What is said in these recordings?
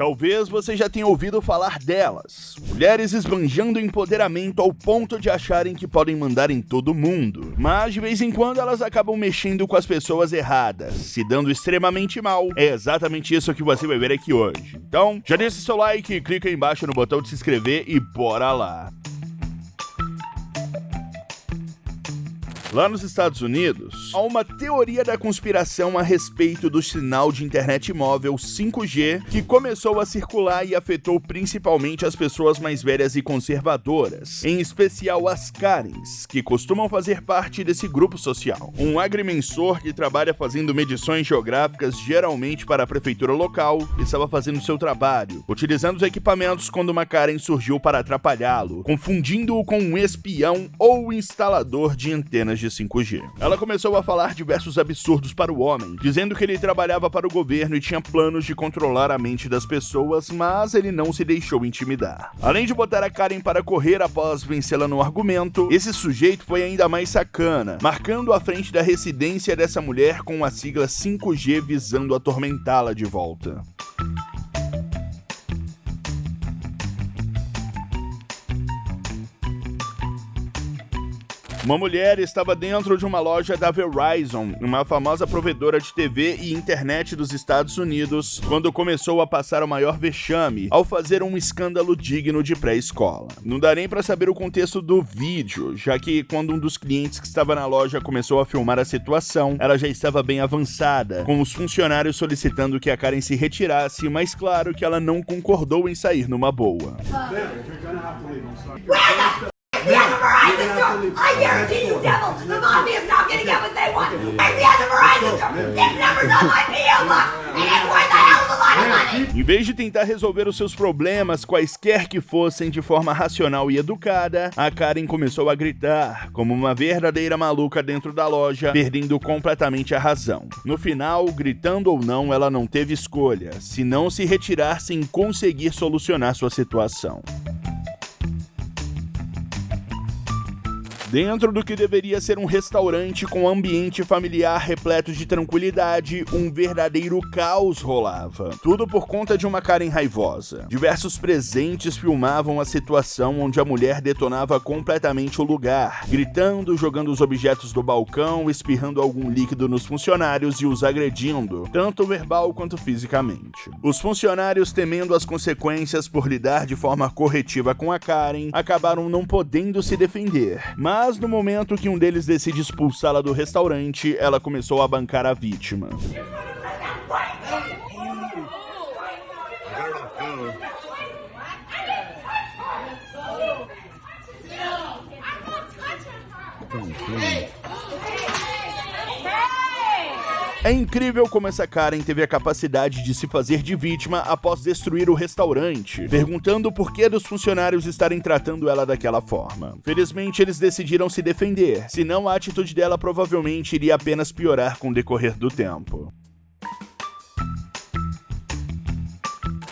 Talvez você já tenha ouvido falar delas. Mulheres esbanjando empoderamento ao ponto de acharem que podem mandar em todo mundo. Mas de vez em quando elas acabam mexendo com as pessoas erradas, se dando extremamente mal. É exatamente isso que você vai ver aqui hoje. Então, já deixa seu like, clica aí embaixo no botão de se inscrever e bora lá. Lá nos Estados Unidos, há uma teoria da conspiração a respeito do sinal de internet móvel 5G que começou a circular e afetou principalmente as pessoas mais velhas e conservadoras, em especial as Karens, que costumam fazer parte desse grupo social. Um agrimensor que trabalha fazendo medições geográficas geralmente para a prefeitura local estava fazendo seu trabalho, utilizando os equipamentos quando uma Karen surgiu para atrapalhá-lo, confundindo-o com um espião ou instalador de antenas de 5G. Ela começou a falar diversos absurdos para o homem, dizendo que ele trabalhava para o governo e tinha planos de controlar a mente das pessoas, mas ele não se deixou intimidar. Além de botar a Karen para correr após vencê-la no argumento, esse sujeito foi ainda mais sacana, marcando a frente da residência dessa mulher com a sigla 5G visando atormentá-la de volta. Uma mulher estava dentro de uma loja da Verizon, uma famosa provedora de TV e internet dos Estados Unidos, quando começou a passar o maior vexame ao fazer um escândalo digno de pré-escola. Não dá nem pra saber o contexto do vídeo, já que quando um dos clientes que estava na loja começou a filmar a situação, ela já estava bem avançada, com os funcionários solicitando que a Karen se retirasse, mas claro que ela não concordou em sair numa boa. The other Verizon store! I guarantee you, devil, the mafia's not gonna get what they want! It's the other Verizon store! This number's on my P.O. box, and it's worth a hell of a lot of money! Em vez de tentar resolver os seus problemas, quaisquer que fossem, de forma racional e educada, a Karen começou a gritar, como uma verdadeira maluca dentro da loja, perdendo completamente a razão. No final, gritando ou não, ela não teve escolha, se não se retirar sem conseguir solucionar sua situação. Dentro do que deveria ser um restaurante com ambiente familiar repleto de tranquilidade, um verdadeiro caos rolava. Tudo por conta de uma Karen raivosa. Diversos presentes filmavam a situação onde a mulher detonava completamente o lugar, gritando, jogando os objetos do balcão, espirrando algum líquido nos funcionários e os agredindo, tanto verbal quanto fisicamente. Os funcionários, temendo as consequências por lidar de forma corretiva com a Karen, acabaram não podendo se defender, mas no momento que um deles decide expulsá-la do restaurante, ela começou a bancar a vítima. É incrível como essa Karen teve a capacidade de se fazer de vítima após destruir o restaurante, perguntando por que dos funcionários estarem tratando ela daquela forma. Felizmente, eles decidiram se defender, senão a atitude dela provavelmente iria apenas piorar com o decorrer do tempo.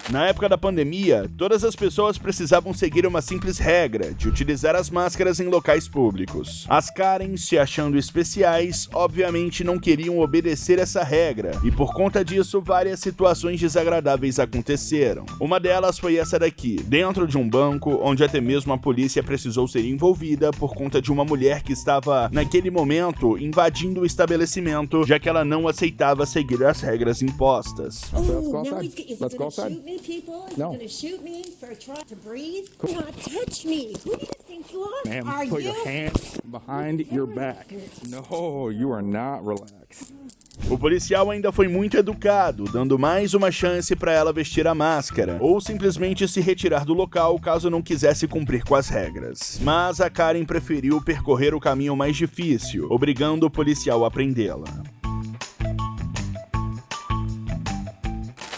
Na época da pandemia, todas as pessoas precisavam seguir uma simples regra de utilizar as máscaras em locais públicos. As Karen, se achando especiais, obviamente não queriam obedecer essa regra, e por conta disso, várias situações desagradáveis aconteceram. Uma delas foi essa daqui, dentro de um banco, onde até mesmo a polícia precisou ser envolvida por conta de uma mulher que estava, naquele momento, invadindo o estabelecimento, já que ela não aceitava seguir as regras impostas. Let's go outside. People is No. gonna shoot me for trying to breathe. Do not touch me. Who do you think you are? Ma'am, Are put you? your hands behind your back. No, you are not relaxed. O policial ainda foi muito educado, dando mais uma chance para ela vestir a máscara, ou simplesmente se retirar do local caso não quisesse cumprir com as regras. Mas a Karen preferiu percorrer o caminho mais difícil, obrigando o policial a prendê-la.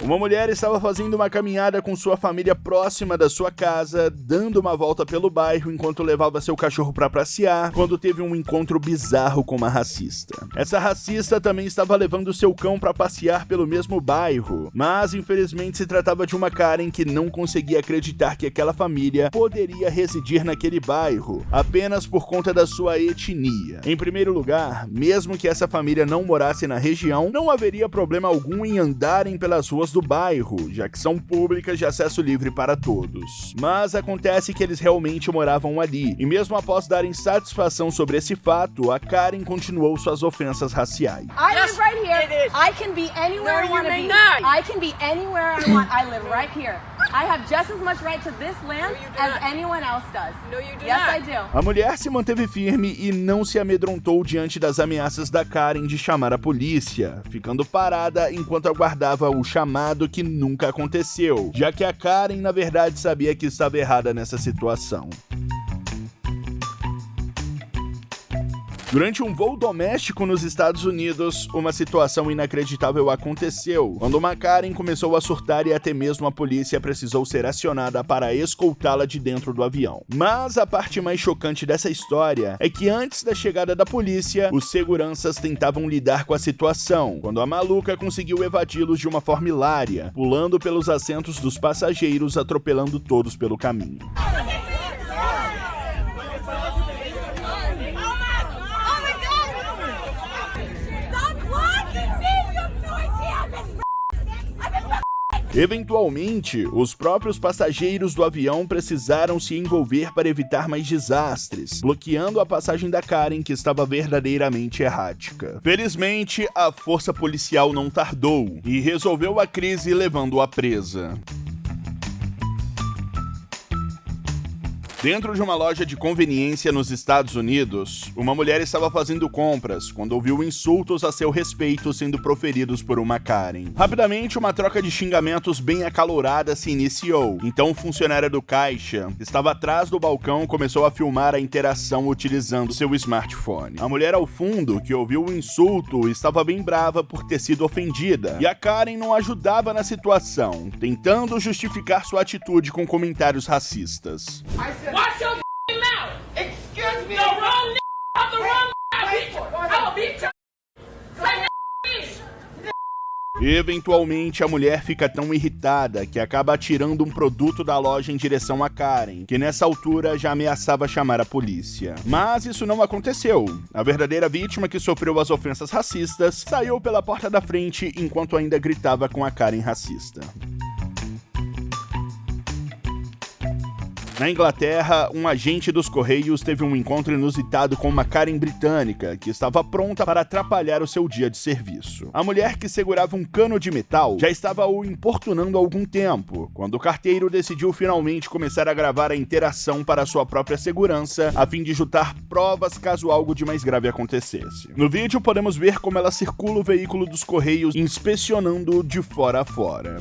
Uma mulher estava fazendo uma caminhada com sua família próxima da sua casa, dando uma volta pelo bairro enquanto levava seu cachorro para passear, quando teve um encontro bizarro com uma racista. Essa racista também estava levando seu cão para passear pelo mesmo bairro, mas infelizmente se tratava de uma Karen que não conseguia acreditar que aquela família poderia residir naquele bairro, apenas por conta da sua etnia. Em primeiro lugar, mesmo que essa família não morasse na região, não haveria problema algum em andarem pelas ruas do bairro, já que são públicas de acesso livre para todos. Mas acontece que eles realmente moravam ali, e mesmo após darem satisfação sobre esse fato, a Karen continuou suas ofensas raciais. I live right here. I can be anywhere I want to be. I can be anywhere I want. I live right here. I have just as much right to this land as anyone else does. No, you do Yes, not. I do. A mulher se manteve firme e não se amedrontou diante das ameaças da Karen de chamar a polícia, ficando parada enquanto aguardava o chamado que nunca aconteceu, já que a Karen na verdade sabia que estava errada nessa situação. Durante um voo doméstico nos Estados Unidos, uma situação inacreditável aconteceu, quando uma Karen começou a surtar e até mesmo a polícia precisou ser acionada para escoltá-la de dentro do avião. Mas a parte mais chocante dessa história é que antes da chegada da polícia, os seguranças tentavam lidar com a situação, quando a maluca conseguiu evadi-los de uma forma hilária, pulando pelos assentos dos passageiros, atropelando todos pelo caminho. Eventualmente, os próprios passageiros do avião precisaram se envolver para evitar mais desastres, bloqueando a passagem da Karen, que estava verdadeiramente errática. Felizmente, a força policial não tardou e resolveu a crise levando-a presa. Dentro de uma loja de conveniência nos Estados Unidos, uma mulher estava fazendo compras quando ouviu insultos a seu respeito sendo proferidos por uma Karen. Rapidamente, uma troca de xingamentos bem acalorada se iniciou. Então, o funcionário do caixa, que estava atrás do balcão, começou a filmar a interação utilizando seu smartphone. A mulher ao fundo, que ouviu o insulto, estava bem brava por ter sido ofendida, e a Karen não ajudava na situação, tentando justificar sua atitude com comentários racistas. Watch your mouth! Excuse me! The wrong of the wrong bitch! I will beat you! Eventualmente, a mulher fica tão irritada que acaba atirando um produto da loja em direção a Karen, que nessa altura já ameaçava chamar a polícia. Mas isso não aconteceu. A verdadeira vítima, que sofreu as ofensas racistas, saiu pela porta da frente enquanto ainda gritava com a Karen racista. Na Inglaterra, um agente dos Correios teve um encontro inusitado com uma Karen britânica que estava pronta para atrapalhar o seu dia de serviço. A mulher, que segurava um cano de metal, já estava o importunando há algum tempo, quando o carteiro decidiu finalmente começar a gravar a interação para sua própria segurança, a fim de juntar provas caso algo de mais grave acontecesse. No vídeo podemos ver como ela circula o veículo dos Correios, inspecionando de fora a fora.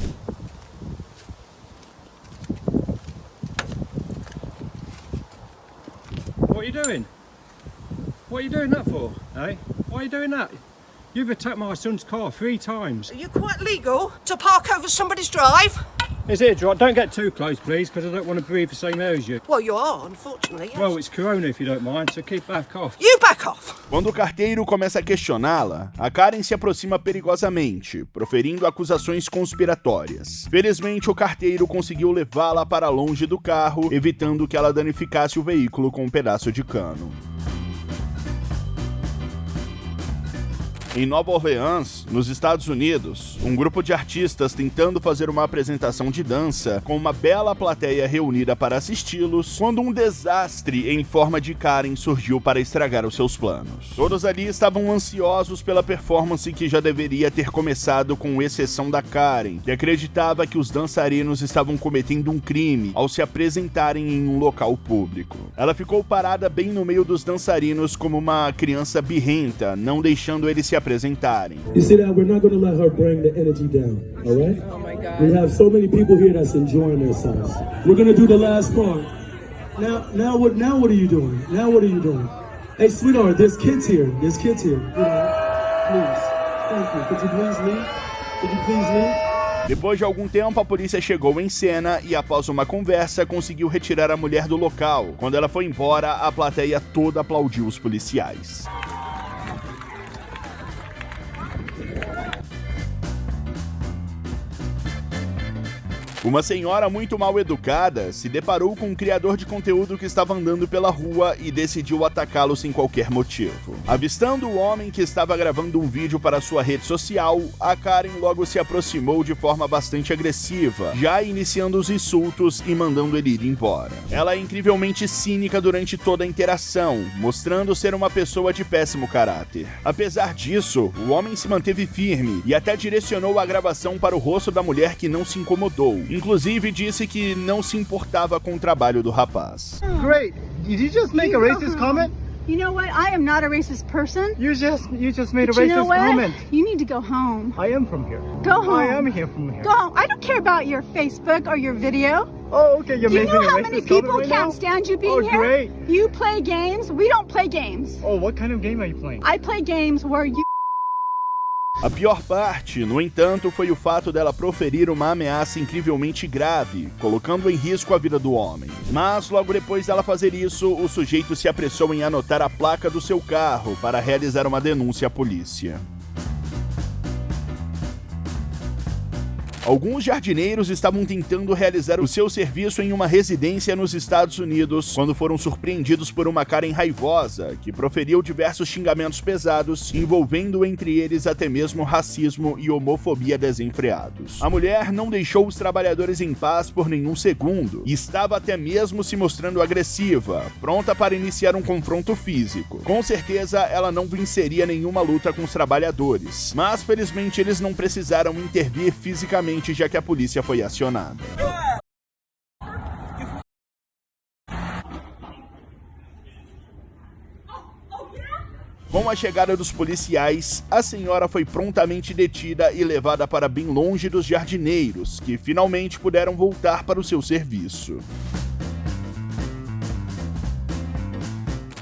What are you doing? What are you doing that for, eh? Why are you doing that? You've attacked my son's car 3 times. Are you quite legal to park over somebody's drive? Is it right? Don't get too close, please, because I don't want to breathe the same air as you. Well, you are, unfortunately. Yes. Well, it's corona if you don't mind, so keep back off. You back off! Quando o carteiro começa a questioná-la, a Karen se aproxima perigosamente, proferindo acusações conspiratórias. Felizmente, o carteiro conseguiu levá-la para longe do carro, evitando que ela danificasse o veículo com um pedaço de cano. Em Nova Orleans, nos Estados Unidos, um grupo de artistas tentando fazer uma apresentação de dança com uma bela plateia reunida para assisti-los, quando um desastre em forma de Karen surgiu para estragar os seus planos. Todos ali estavam ansiosos pela performance que já deveria ter começado, com exceção da Karen, que acreditava que os dançarinos estavam cometendo um crime ao se apresentarem em um local público. Ela ficou parada bem no meio dos dançarinos como uma criança birrenta, não deixando eles se apresentarem. You see that? We're not going to let her bring the energy down, all right? Oh my God. We have so many people here that's enjoying themselves. We're going to do the last part. Now what are you doing? Now what are you doing? Hey, sweetheart, there's kids here. There's kids here. You know, please. Thank you. Could you please leave? Could you please leave? Depois de algum tempo, a polícia chegou em cena e, após uma conversa, conseguiu retirar a mulher do local. Quando ela foi embora, a plateia toda aplaudiu os policiais. Uma senhora muito mal educada se deparou com um criador de conteúdo que estava andando pela rua e decidiu atacá-lo sem qualquer motivo. Avistando o homem que estava gravando um vídeo para sua rede social, a Karen logo se aproximou de forma bastante agressiva, já iniciando os insultos e mandando ele ir embora. Ela é incrivelmente cínica durante toda a interação, mostrando ser uma pessoa de péssimo caráter. Apesar disso, o homem se manteve firme e até direcionou a gravação para o rosto da mulher, que não se incomodou. Inclusive disse que não se importava com o trabalho do rapaz. Great. Did you just make a racist comment? You know what? I am not a racist person. You just made a But you know racist what? comment. You need to go home. I am from here. Go home. I am here from here. Go home. I don't care about your Facebook or your video. Oh, okay. You're Do you making know a how racist many comment people right can't now? stand you being Oh, here? great. You play games. We don't play games. Oh, what kind of game are you playing? I play games where you... A pior parte, no entanto, foi o fato dela proferir uma ameaça incrivelmente grave, colocando em risco a vida do homem. Mas logo depois dela fazer isso, o sujeito se apressou em anotar a placa do seu carro para realizar uma denúncia à polícia. Alguns jardineiros estavam tentando realizar o seu serviço em uma residência nos Estados Unidos quando foram surpreendidos por uma Karen raivosa que proferiu diversos xingamentos pesados, envolvendo entre eles até mesmo racismo e homofobia desenfreados. A mulher não deixou os trabalhadores em paz por nenhum segundo e estava até mesmo se mostrando agressiva, pronta para iniciar um confronto físico. Com certeza ela não venceria nenhuma luta com os trabalhadores, mas felizmente eles não precisaram intervir fisicamente, já que a polícia foi acionada. Com a chegada dos policiais, a senhora foi prontamente detida e levada para bem longe dos jardineiros, que finalmente puderam voltar para o seu serviço.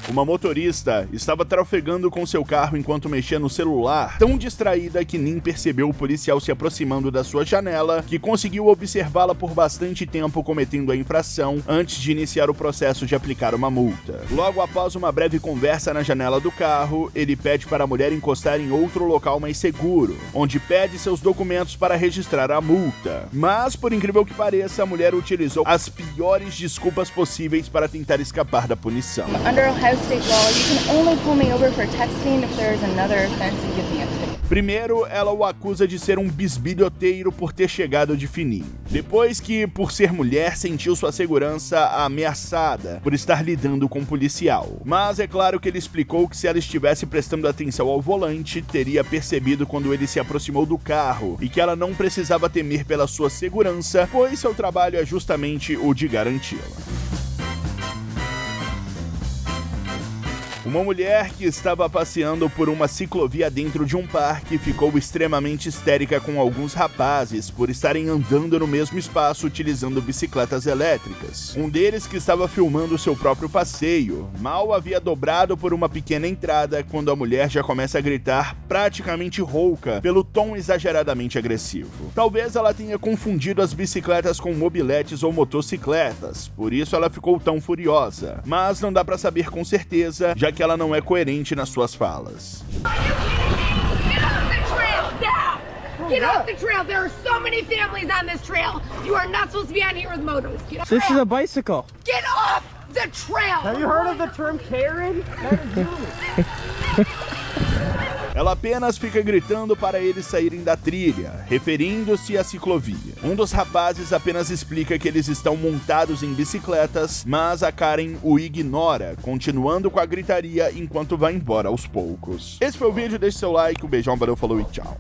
Uma motorista estava trafegando com seu carro enquanto mexia no celular, tão distraída que nem percebeu o policial se aproximando da sua janela, que conseguiu observá-la por bastante tempo cometendo a infração antes de iniciar o processo de aplicar uma multa. Logo após uma breve conversa na janela do carro, ele pede para a mulher encostar em outro local mais seguro, onde pede seus documentos para registrar a multa. Mas, por incrível que pareça, a mulher utilizou as piores desculpas possíveis para tentar escapar da punição. Under Ohio State law, you can only pull me over for texting if there is another offense and give me a ticket. Primeiro, ela o acusa de ser um bisbilhoteiro por ter chegado de fininho. Depois que, por ser mulher, sentiu sua segurança ameaçada por estar lidando com um policial. Mas é claro que ele explicou que se ela estivesse prestando atenção ao volante, teria percebido quando ele se aproximou do carro e que ela não precisava temer pela sua segurança, pois seu trabalho é justamente o de garanti-la. Uma mulher que estava passeando por uma ciclovia dentro de um parque ficou extremamente histérica com alguns rapazes por estarem andando no mesmo espaço utilizando bicicletas elétricas. Um deles, que estava filmando seu próprio passeio, mal havia dobrado por uma pequena entrada quando a mulher já começa a gritar praticamente rouca pelo tom exageradamente agressivo. Talvez ela tenha confundido as bicicletas com mobiletes ou motocicletas, por isso ela ficou tão furiosa, mas não dá pra saber com certeza, já que ela não é coerente nas suas falas. Get off the trail! There are so many families on this trail! You are not supposed to be on here with motos! Get off the trail! This is a bicycle. Get off the trail! Have you heard of the term Karen? That is you. Ela apenas fica gritando para eles saírem da trilha, referindo-se à ciclovia. Um dos rapazes apenas explica que eles estão montados em bicicletas, mas a Karen o ignora, continuando com a gritaria enquanto vai embora aos poucos. Esse foi o vídeo, deixe seu like, um beijão, valeu, falou e tchau.